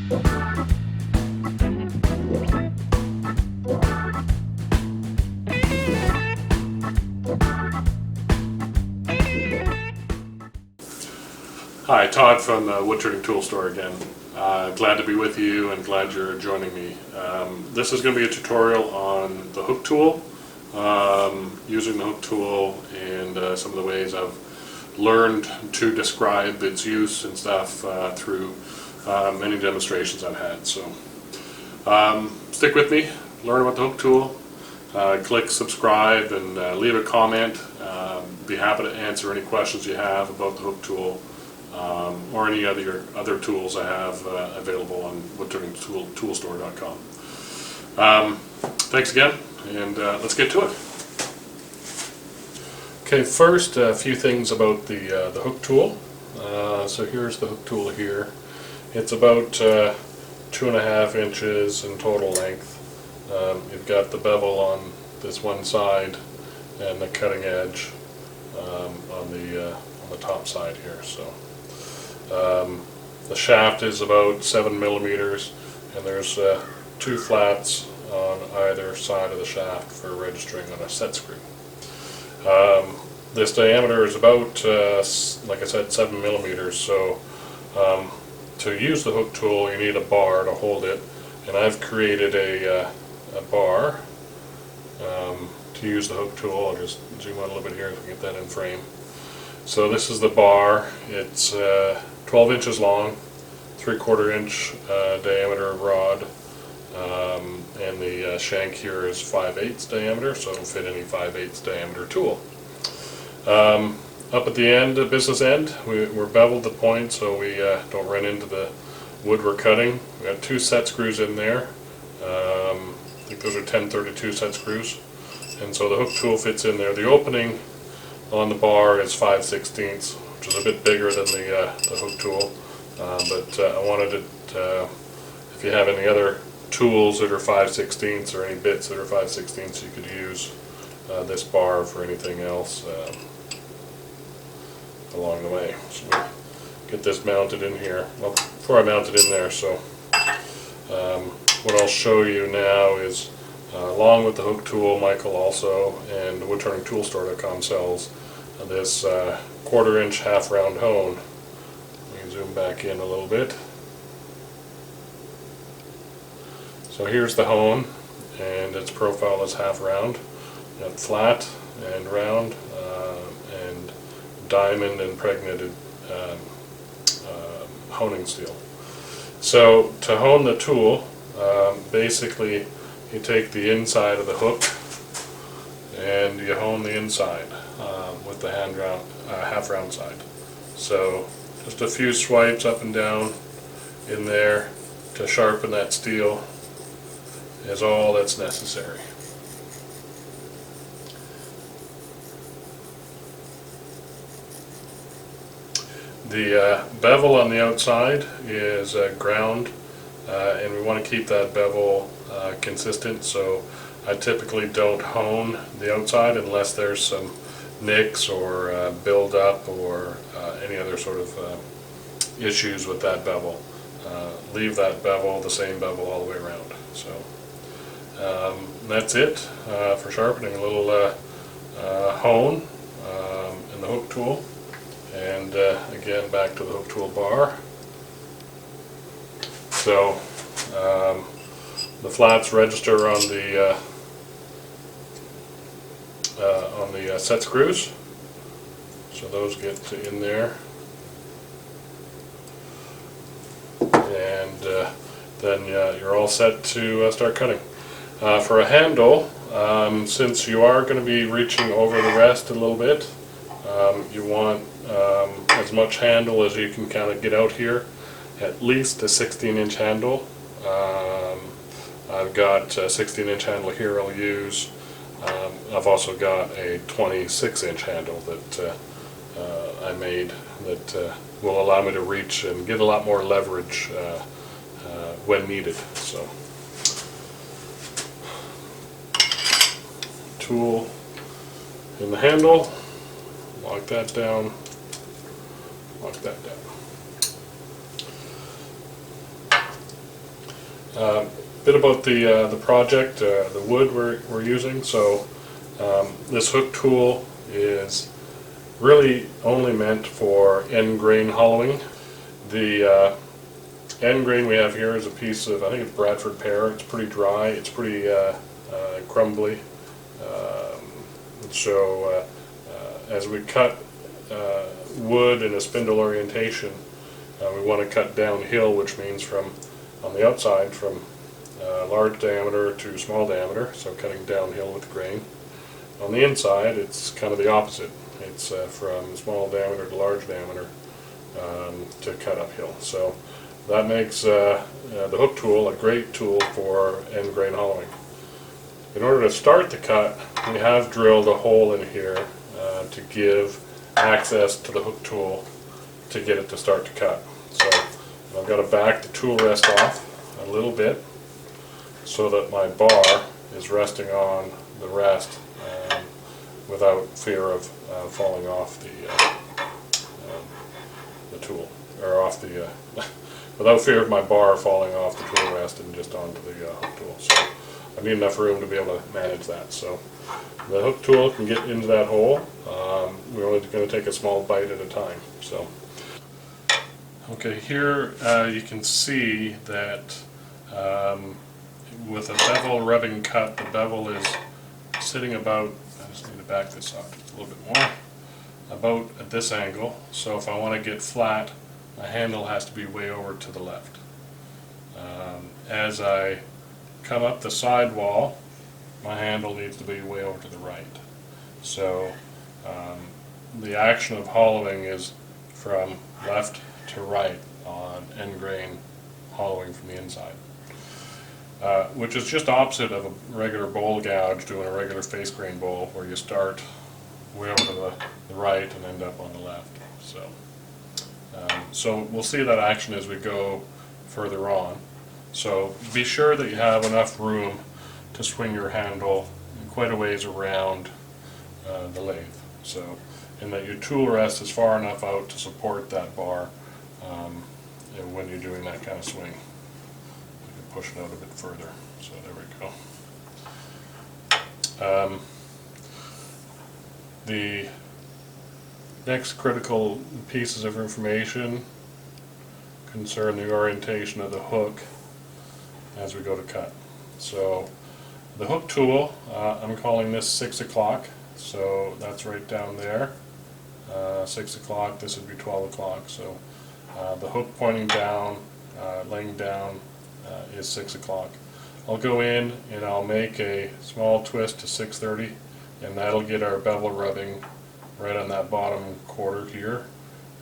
Hi, Todd from the Woodturning Tool Store again. Glad to be with you and glad you're joining me. This is going to be a tutorial on the hook tool, using the hook tool and some of the ways I've learned to describe its use and stuff through many demonstrations I've had. So stick with me, learn about the hook tool, click subscribe and leave a comment. Be happy to answer any questions you have about the hook tool. Or any other tools I have available on woodturningtoolstore.com. Thanks again, and let's get to it. Okay, first a few things about the hook tool. So here's the hook tool here. It's about 2.5 inches in total length. You've got the bevel on this one side and the cutting edge on the top side here. So. The shaft is about 7 millimeters, and there's 2 flats on either side of the shaft for registering on a set screw. This diameter is about, like I said, 7 millimeters, so to use the hook tool you need a bar to hold it, and I've created a bar to use the hook tool. I'll just zoom out a little bit here so we can get that in frame. So this is the bar. It's 12 inches long, 3/4 inch diameter rod, and the shank here is 5/8 diameter, so it'll fit any 5/8 diameter tool. Up at the end, the business end, we're beveled the point so we don't run into the wood we're cutting. We got 2 set screws in there. I think those are 1032 set screws, and so the hook tool fits in there. The opening on the bar is 5/16, which is a bit bigger than the hook tool, but I wanted it, if you have any other tools that are 5/16 or any bits that are 5/16, you could use this bar for anything else along the way. So we get this mounted in here. Well, before I mount it in there, so what I'll show you now is, along with the hook tool, Michael also and woodturningtoolstore.com sells this 1/4 inch half round hone. Let me zoom back in a little bit. So here's the hone, and its profile is half round. Got flat and round and diamond impregnated honing steel. So to hone the tool, basically you take the inside of the hook and you hone the inside with the half round side. So just a few swipes up and down in there to sharpen that steel is all that's necessary. The bevel on the outside is ground, and we want to keep that bevel consistent, so I typically don't hone the outside unless there's some nicks or build up or any other sort of issues with that bevel. Leave that bevel, the same bevel, all the way around. So that's it for sharpening. A little hone in the hook tool, and again back to the hook tool bar. So the flats register on the set screws, so those get in there, and then you're all set to start cutting. For a handle, since you are going to be reaching over the rest a little bit, you want as much handle as you can kind of get out here, at least a 16-inch handle. I've got a 16-inch handle here I'll use. I've also got a 26-inch handle that I made that will allow me to reach and get a lot more leverage when needed. So, tool in the handle, lock that down, lock that down. Bit about the project, the wood we're using. So this hook tool is really only meant for end grain hollowing. The end grain we have here is a piece of, I think it's Bradford pear. It's pretty dry, it's pretty crumbly. So as we cut wood in a spindle orientation, we want to cut downhill, which means from on the outside from large diameter to small diameter, so cutting downhill with the grain. On the inside, it's kind of the opposite. It's from small diameter to large diameter to cut uphill. So that makes the hook tool a great tool for end grain hollowing. In order to start the cut, we have drilled a hole in here to give access to the hook tool to get it to start to cut. So I've got to back the tool rest off a little bit so that my bar is resting on the rest without fear of falling off the tool, or off the without fear of my bar falling off the tool rest and just onto the hook tool. So I need enough room to be able to manage that. So the hook tool can get into that hole. We're only going to take a small bite at a time. So okay, here you can see that with a bevel rubbing cut, the bevel is sitting about, I just need to back this up just a little bit more, about at this angle. So if I want to get flat, my handle has to be way over to the left. As I come up the side wall, my handle needs to be way over to the right. So the action of hollowing is from left to right on end grain hollowing from the inside. Which is just opposite of a regular bowl gouge doing a regular face grain bowl, where you start way over to the right and end up on the left. So we'll see that action as we go further on. So be sure that you have enough room to swing your handle quite a ways around the lathe. So, and that your tool rest is far enough out to support that bar when you're doing that kind of swing. Push it out a bit further. So there we go. The next critical pieces of information concern the orientation of the hook as we go to cut. So the hook tool, I'm calling this 6 o'clock, so that's right down there. 6 o'clock, this would be 12 o'clock. So the hook pointing down, laying down, is 6 o'clock. I'll go in and I'll make a small twist to 6:30, and that'll get our bevel rubbing right on that bottom quarter here,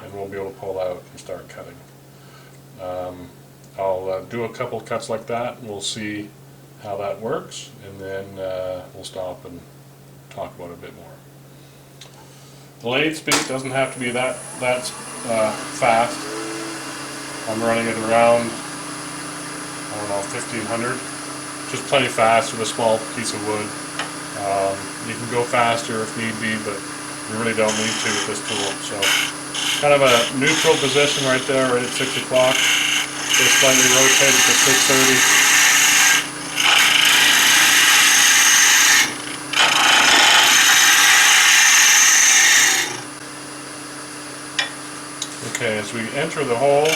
and we'll be able to pull out and start cutting. I'll do a couple cuts like that, and we'll see how that works, and then we'll stop and talk about it a bit more. The lathe speed doesn't have to be that fast. I'm running it around, I don't know, 1500, just plenty fast with a small piece of wood. You can go faster if need be, but you really don't need to with this tool. So kind of a neutral position right there, right at 6 o'clock. Just slightly rotate it to 6:30. Okay, as we enter the hole,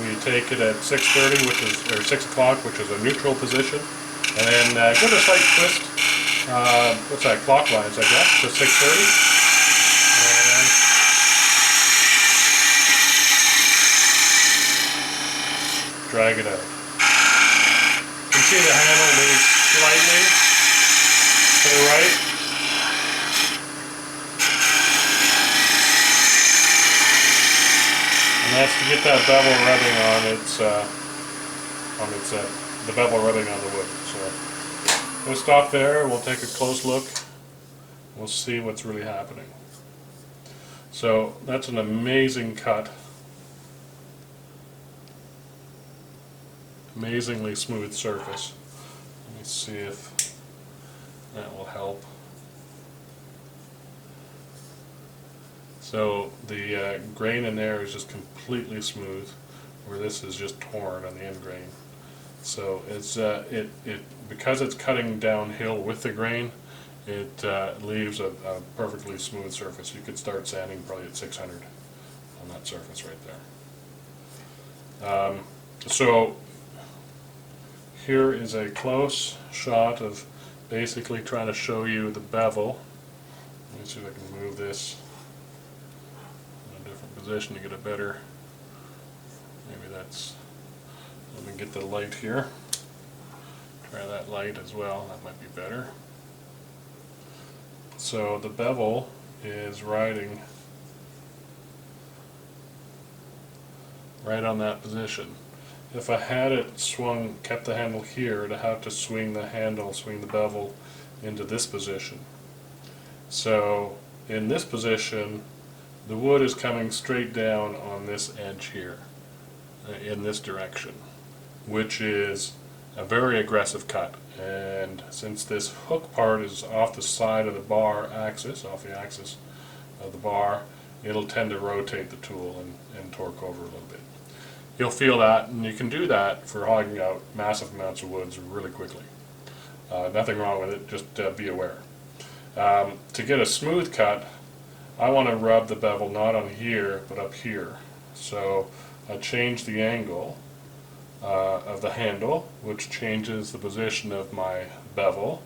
we take it at 6:30, or 6 o'clock, which is a neutral position, and then give it a slight twist. What's that, clockwise, I guess, to 6:30, and drag it out. You can see the handle moves slightly to the right. And that's to get that bevel rubbing on the bevel rubbing on the wood. So we'll stop there. We'll take a close look. We'll see what's really happening. So that's an amazing cut. Amazingly smooth surface. Let me see if that will help. So the grain in there is just completely smooth. where this is just torn on the end grain. So it's because it's cutting downhill with the grain, it leaves a perfectly smooth surface. You could start sanding probably at 600 on that surface right there. So here is a close shot of basically trying to show you the bevel. Let me see if I can move this in a different position to get a better, maybe that's, let me get the light here. Try that light as well, that might be better. So the bevel is riding right on that position. If I had it swung, kept the handle here, I'd have to swing the handle, swing the bevel into this position. So in this position, the wood is coming straight down on this edge here, in this direction, which is a very aggressive cut. And since this hook part is off the side of the bar axis, off the axis of the bar, it'll tend to rotate the tool and torque over a little bit. You'll feel that, and you can do that for hogging out massive amounts of woods really quickly. Nothing wrong with it, just be aware. To get a smooth cut, I want to rub the bevel not on here, but up here. So I change the angle of the handle, which changes the position of my bevel,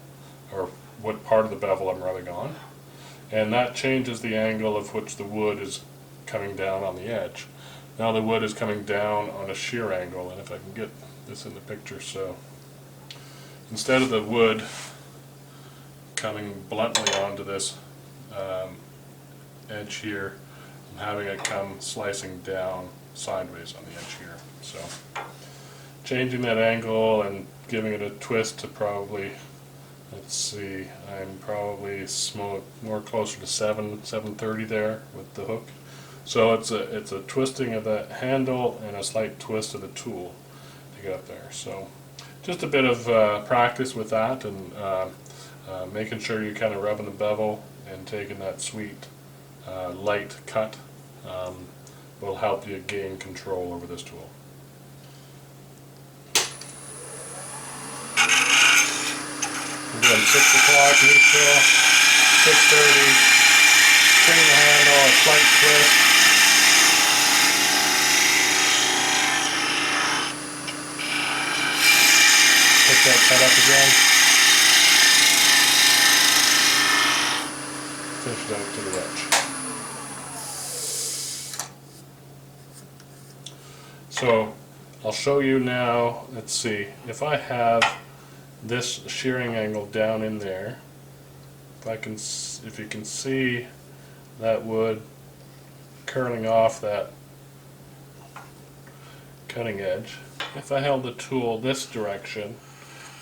or what part of the bevel I'm rubbing on. And that changes the angle of which the wood is coming down on the edge. Now the wood is coming down on a shear angle, and if I can get this in the picture, so instead of the wood coming bluntly onto this edge here, I'm having it come slicing down sideways on the edge here. So changing that angle and giving it a twist to probably, let's see, I'm probably more closer to 730 there with the hook. So it's a twisting of the handle and a slight twist of the tool to get up there. So just a bit of practice with that, and making sure you're kind of rubbing the bevel and taking that sweet light cut will help you gain control over this tool. We're doing 6 o'clock neutral, 6:30, spin the handle, a slight twist. Pick that cut up again. Finish it out to the edge. So I'll show you now, let's see, if I have this shearing angle down in there, if you can see that wood curling off that cutting edge. If I held the tool this direction,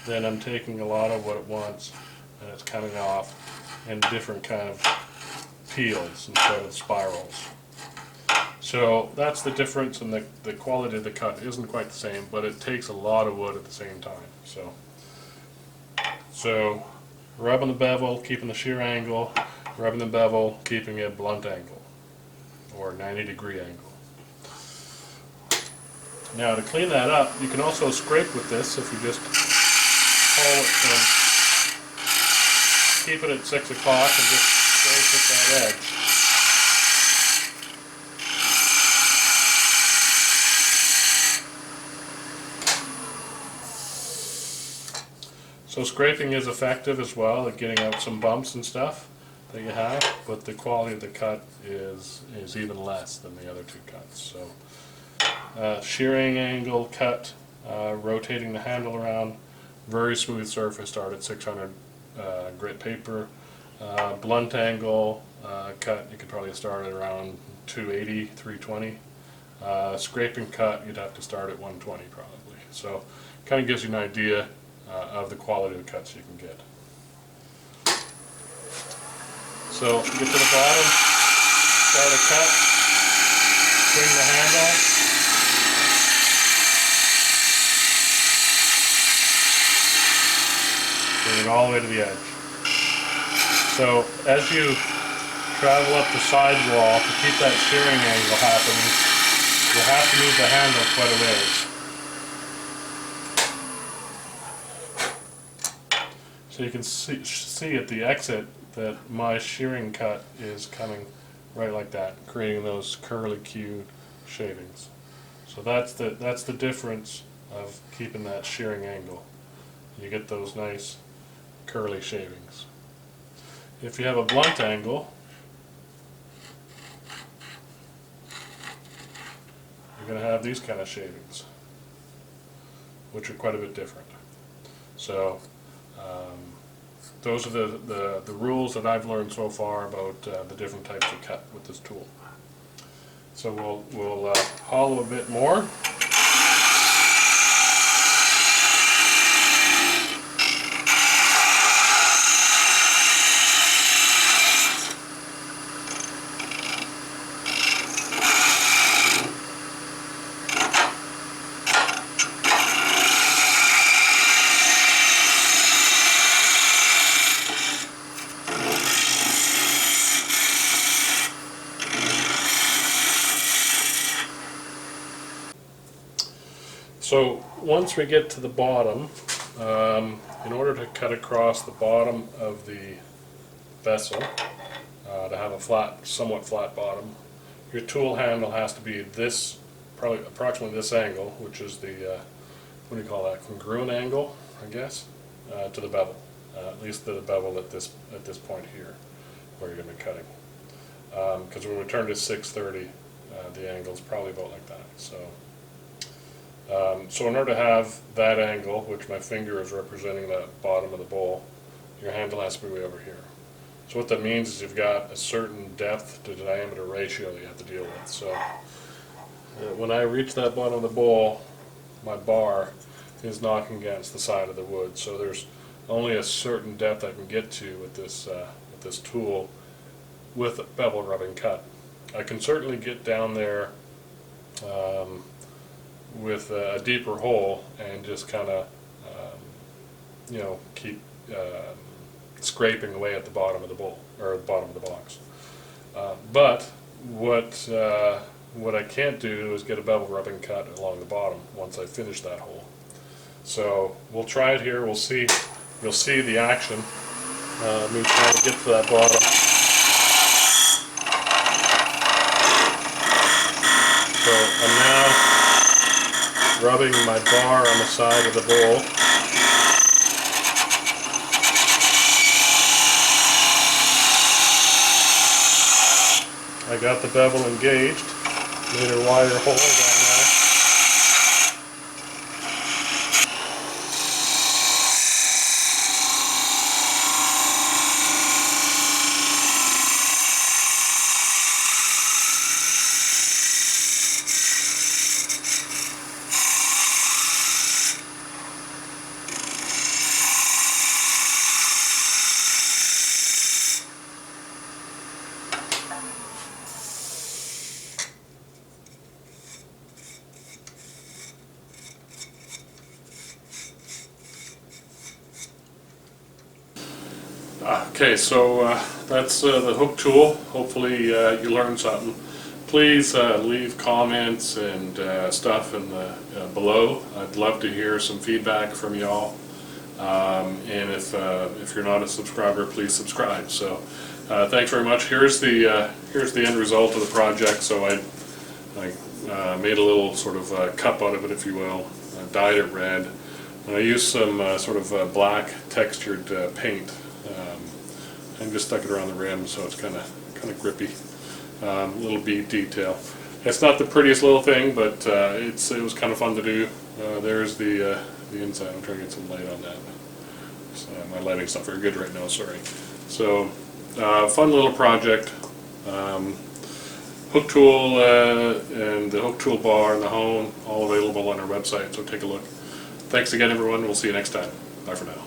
then I'm taking a lot of what it wants and it's coming off in different kind of peels instead of spirals. So that's the difference, and the quality of the cut isn't quite the same, but it takes a lot of wood at the same time. So rubbing the bevel, keeping the shear angle, rubbing the bevel, keeping a blunt angle or 90-degree angle. Now to clean that up, you can also scrape with this if you just hold it and keep it at 6 o'clock and just scrape at that edge. So scraping is effective as well at getting out some bumps and stuff that you have, but the quality of the cut is even less than the other two cuts. So shearing angle cut, rotating the handle around, very smooth surface, start at 600 grit paper. Blunt angle cut, you could probably start at around 280, 320. Scraping cut, you'd have to start at 120 probably. So kind of gives you an idea of the quality of the cuts you can get. So get to the bottom, start a cut, swing the handle, bring it all the way to the edge. So as you travel up the sidewall, to keep that shearing angle happening, you have to move the handle quite a ways. So you can see at the exit that my shearing cut is coming right like that, creating those curly Q shavings. So that's the difference of keeping that shearing angle. You get those nice curly shavings. If you have a blunt angle, you're going to have these kind of shavings, which are quite a bit different. So those are the rules that I've learned so far about the different types of cut with this tool. So we'll hollow a bit more. So once we get to the bottom, in order to cut across the bottom of the vessel, to have a somewhat flat bottom, your tool handle has to be this, probably approximately this angle, which is the, what do you call that, congruent angle, I guess, to the bevel. At least the bevel at this point here, where you're going to be cutting. Because when we turn to 630, the angle is probably about like that. So in order to have that angle, which my finger is representing the bottom of the bowl, your handle has to be way over here. So what that means is you've got a certain depth to diameter ratio that you have to deal with. So when I reach that bottom of the bowl, my bar is knocking against the side of the wood. So there's only a certain depth I can get to with this tool with a bevel rubbing cut. I can certainly get down there with a deeper hole and just kind of keep scraping away at the bottom of the bowl, or the bottom of the box. But what I can't do is get a bevel rubbing cut along the bottom once I finish that hole. So we'll try it here. We'll see. You'll see the action. Me trying to get to that bottom. So I'm now rubbing my bar on the side of the bowl. I got the bevel engaged, made a wire hole down there. Okay, so that's the hook tool. Hopefully you learned something. Please leave comments and stuff in the below. I'd love to hear some feedback from y'all. And if you're not a subscriber, please subscribe. So thanks very much. Here's the end result of the project. So I made a little sort of cup out of it, if you will. I dyed it red. And I used some sort of black textured paint. And just stuck it around the rim so it's kind of grippy. Little bead detail. It's not the prettiest little thing, but it was kind of fun to do. There's the inside. I'm trying to get some light on that. So my lighting's not very good right now, sorry. So fun little project. Hook tool and the hook tool bar and the hone, all available on our website, so take a look. Thanks again, everyone. We'll see you next time. Bye for now.